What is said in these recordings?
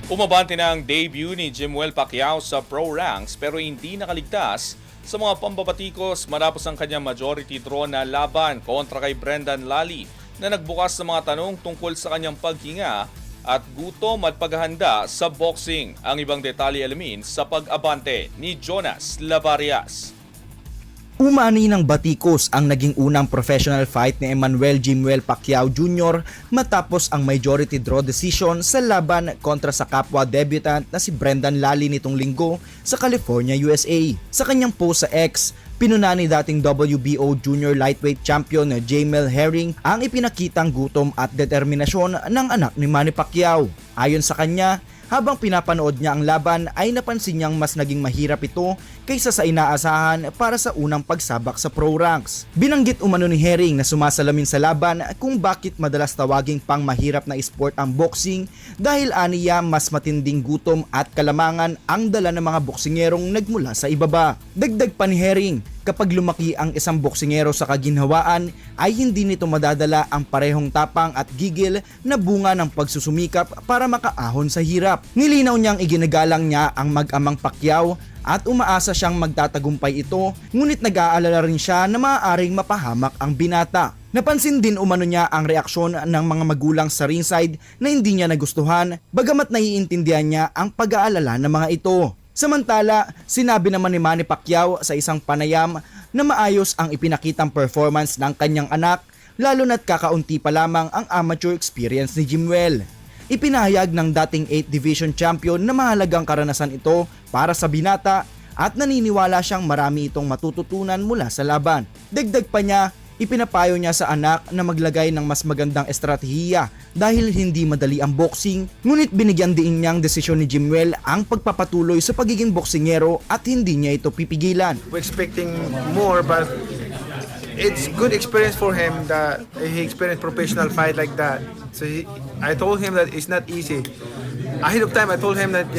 Umabante na ang debut ni Jimwell Pacquiao sa pro ranks pero hindi nakaligtas sa mga pambabatikos matapos ang kanyang majority draw na laban kontra kay Brendan Lally na nagbukas ng mga tanong tungkol sa kanyang paghinga at gutom at paghahanda sa boxing. Ang ibang detalye alamin sa pag-abante ni Jonas Lavarias. Umani ng batikos ang naging unang professional fight ni Emmanuel Jimwell Pacquiao Jr. matapos ang majority draw decision sa laban kontra sa kapwa debutant na si Brendan Lally nitong linggo sa California, USA. Sa kanyang post sa X, pinuna ni dating WBO Junior Lightweight Champion na Jamel Herring ang ipinakitang gutom at determinasyon ng anak ni Manny Pacquiao. Ayon sa kanya, habang pinapanood niya ang laban ay napansin niyang mas naging mahirap ito kaysa sa inaasahan para sa unang pagsabak sa pro ranks. Binanggit umano ni Herring na sumasalamin sa laban kung bakit madalas tawaging pang mahirap na sport ang boxing dahil aniya mas matinding gutom at kalamangan ang dala ng mga boksingerong nagmula sa ibaba. Dagdag pa ni Herring, kapag lumaki ang isang boksingero sa kaginhawaan ay hindi nito madadala ang parehong tapang at gigil na bunga ng pagsusumikap para makaahon sa hirap. Nilinaw niyang iginagalang niya ang mag-amang Pacquiao at umaasa siyang magtatagumpay ito, ngunit nag-aalala rin siya na maaaring mapahamak ang binata. Napansin din umano niya ang reaksyon ng mga magulang sa ringside na hindi niya nagustuhan, bagamat naiintindihan niya ang pag-aalala ng mga ito. Samantala, sinabi naman ni Manny Pacquiao sa isang panayam na maayos ang ipinakitang performance ng kanyang anak, lalo na't kakaunti pa lamang ang amateur experience ni Jimwell. Ipinahayag ng dating 8th Division Champion na mahalagang karanasan ito para sa binata at naniniwala siyang marami itong matututunan mula sa laban. Dagdag pa niya, ipinapayo niya sa anak na maglagay ng mas magandang estratehiya dahil hindi madali ang boxing, ngunit binigyan din niyang desisyon ni Jimwell ang pagpapatuloy sa pagiging boksingero at hindi niya ito pipigilan. We're expecting more, but it's good experience for him that he experienced professional fight like that. So I told him that it's not easy. Ahead of time, I told him that,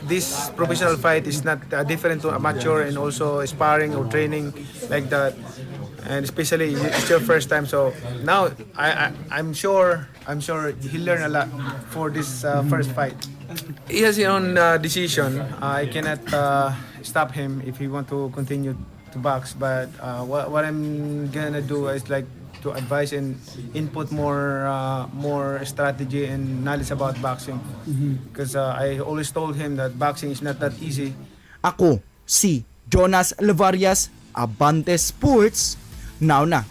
this professional fight is not different to amateur and also sparring or training like that. And especially it's your first time, so now I'm sure he'll learn a lot for this first fight. He has his own decision. I cannot stop him if he want to continue to box. But what I'm gonna do is like to advise and input more strategy and knowledge about boxing. Because I always told him that boxing is not that easy. Ako, si Jonas Lavarias, Abante Sports, now na.